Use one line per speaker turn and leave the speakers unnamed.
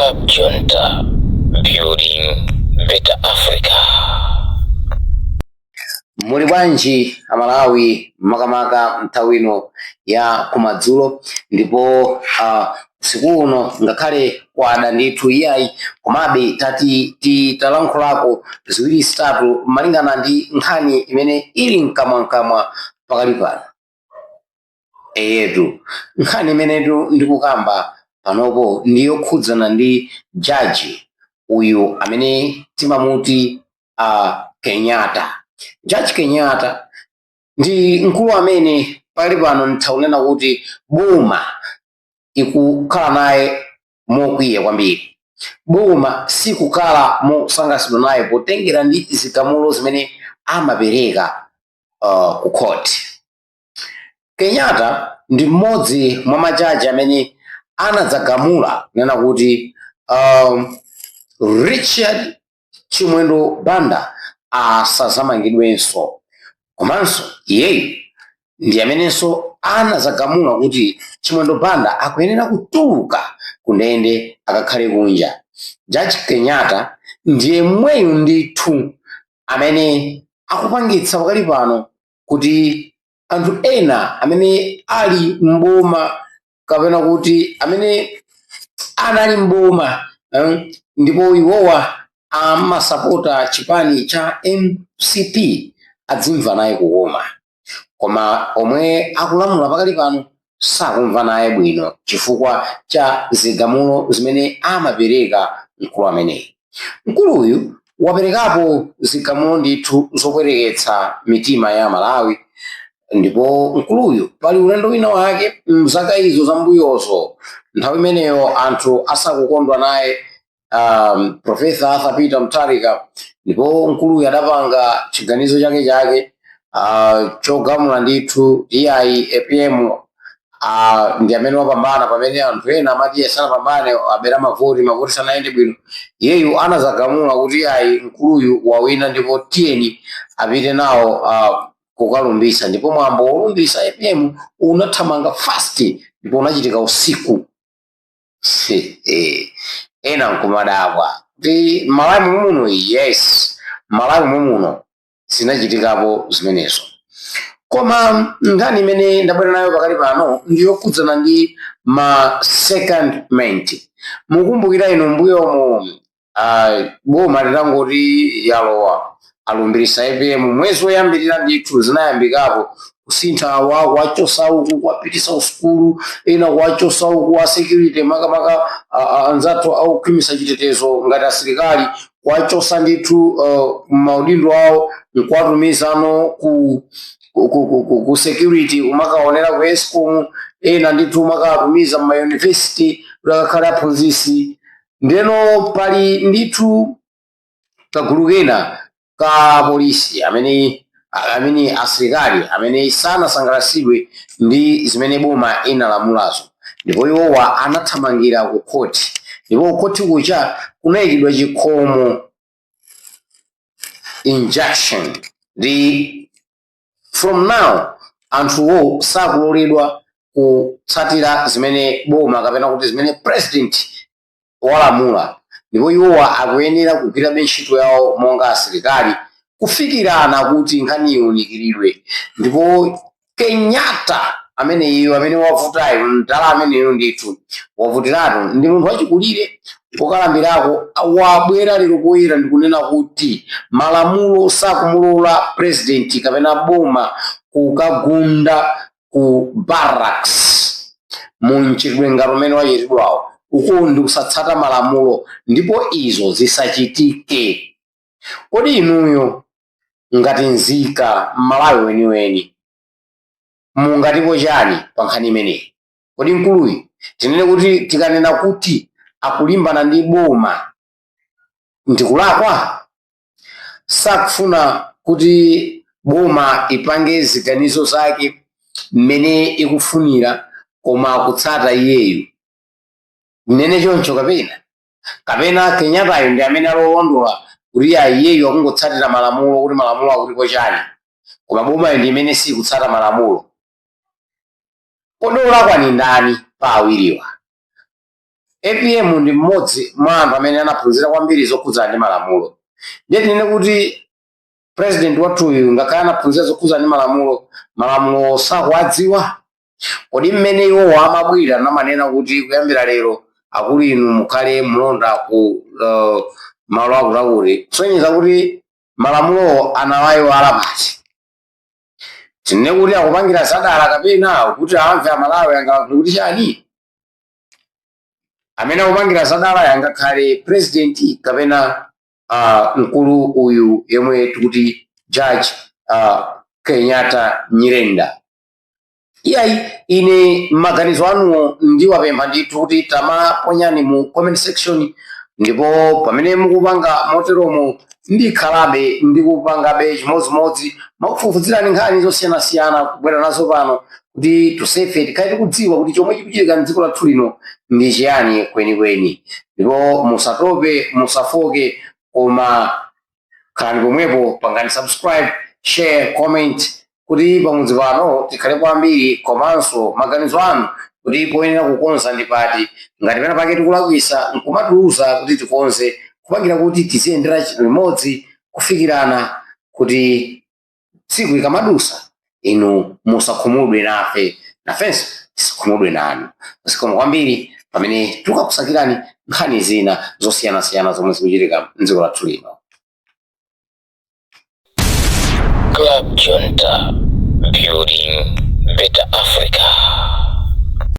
Club Junta, building better Africa.
Muri bwanji Amalawi makamaka mtawino ya kumadzulo ndipo usiku uno ngakhale kwada ndithu iyayi komabe tati talankhulako ziwiri zitatu malingana ndi nkhani imene ili mkamwa pakali pano. Eyetu nkhani imenetu ndikukamba panopo ndiyo khudzana ndi jaji uyu amene timamuti Kenyatta. Judge Kenyatta ndi mkulu amene pali pano ntaunena kuti boma ikukhala naye mokwiya kwambiri. Boma sikukhala mosangalatsidwa naye potengera ndi zigamulo zimene amapereka ku court. Kenyatta ndi mmodzi mwa majaji amene anadzagamula nena kuti Richard Chimwendo Banda asazamangidwenso. Komanso iyeyu ndi amenenso anazagamula kuti Chimwendo Banda akuyenera kutuluka kundende akakhale kunja. Judge Kenyatta ndiye mweyu ndithu amene akupangitsa pakali pano kuti anthu ena amene ali mboma kapena kuti amene anali mboma ndipo iwowa amasapota chipani cha MCP adzimva naye kukoma. Koma omwe akulamula pakali pano sakumva naye bwino chifukwa cha zigamulo zimene amapereka mkulu ameneyi. Mkuluyu waperekapo zigamulo ndithu zopwereketsa mitima ya Malawi, ndipo mkuluyu pali ulendo wina wake mzaka izo zambuyozo nthawi imeneyo anthu asakukondwa naye Professor Arthur Peter Mutharika, ndipo mkuluyu adapanga chiganizo chake chogamula ndithu iyayi APM ndi amene wapambana pamene anthu ena amati sanapambane abera mavoti sanayende bwino. Iyeyu anazagamula kuti iyayi mkuluyu wawina ndipo tiyeni apite nawo kukalumbisa, ndipo mwambo wolumbisa APM unathamanga fast ndipo unachitika usiku. Ena nkumadabwa kuti Malawi muno, yes, Malawi muno zinachitikapo zimenezo. Koma nkhani imene ndabwera nayo pakali pano ndiyo khudzana ndi ma secondment. Mukumbukira ino mbuyomo boma litangoti yalowa alumbirisa APM mwezi woyambirira ndithu zinayambikapo kusintha wachosa uku kwapitisa usukulu ena wachosa uku wa security makamaka anzathu aukhwimisa chitetezo ngati asilikali wachosa ndithu maudindo awo nkuwatumizano ku security umakaonera ku ESCOM ena ndithu umakatumiza mu university kuti aphunzitsi. Ndeno pali ndithu kagulu kena ka polisi amene asilikali amene sanasangalatsidwe ndi zimene boma inalamulazo, ndipo iwowa anathamangira ku court, ndipo court kucha kunayikidwa chikhomo injunction ndi from now anthuwo sakuloledwa kutsatira zimene boma kapena kuti zimene president walamula, ndipo iwowa akuyenera kugwira ntchito yawo monga asilikali kufikirana kuti nkhani iwunikiridwe. Ndipo Kenyatta amene wavutayo mdala ameneyo ndithu wavutiratu ndi munthu wachikulire pokalambirako wabwera lero poyera ndikunena kuti malamulo sakumulola president kapena boma kukagunda ku barracks munchitidwe ngati umene wachitidwawo uko ndi kusatsata malamulo, ndipo izo zisachitike. Kodi inuyo ngati nzika Malawi weniweni mungatipo chani pa nkhani imeneyi? Kodi mkuluyu tinene kuti tikanena kuti akulimbana ndi boma ndikulakwa? Sakufuna kuti boma ipange ziganizo zake mmene ikufunira koma kutsata iyeyu mnene choncho kapena Kenyattayo ndi amene alolondola kuti iyeyu akungotsatira malamulo kuti malamulo akutipo chani koma boma ndi imene sikutsata malamulo? Kodi olakwa ni ndani pa awiriwa? APM ndi mmodzi mwa anthu amene anaphunzira kwambiri zokhudzana ndi malamulo. Ndiye tinene kuti president wathuyu ngakhale anaphunzira zokhudzana ndi malamulo sakuwadziwa. Kodi mmene iwo amabwira namanena kuti kuyambira lero akulu inu mukhale mlonda ku malo akulakuti, kusonyeza kuti malamulo anawayiwala basi. Tinene kuti akupangira sadala kapena kuti amve amalawi angalankhule kuti chani. Amene akupangira sadala yangakhale president kapena mkulu uyu yemwe tikuti Judge Kenyatta Nyirenda. Iyayi ine maganizo anu ndiwapempha ndithu kuti tamaponyani mu comment section, ndipo pamene mukupanga moteromo ndikhalabe ndikupangabe chimodzimodzi makufufudzirani nkhani zosiyanasiyana kubwera nazo pano kuti tusefe tikhale tikudziwa kuti chomwe chikuchitika m'dziko lathu lino ndi chiyani kwenikweni. Ndipo musatope musafoke, koma khalani pomwepo, pangani subscribe, share, comment kuti pamudzi pano tikhale kwambiri, komanso maganizo anu kuti poyenera kukonza ndi pati. Ngati pena pake tikulakwisa nkumatiuza kuti tikonze kupangira kuti tiziyendera limodzi kufikirana kuti tsiku ikamadusa inu musakhumudwe nafe, nafenso tisakhumudwe nanu. Zikomo kwambiri pamene tikukusakirani nkhani zina zosiyanasiyana zomwe zikuchitika m'dziko lathu lino.
Club Junta, building better Africa.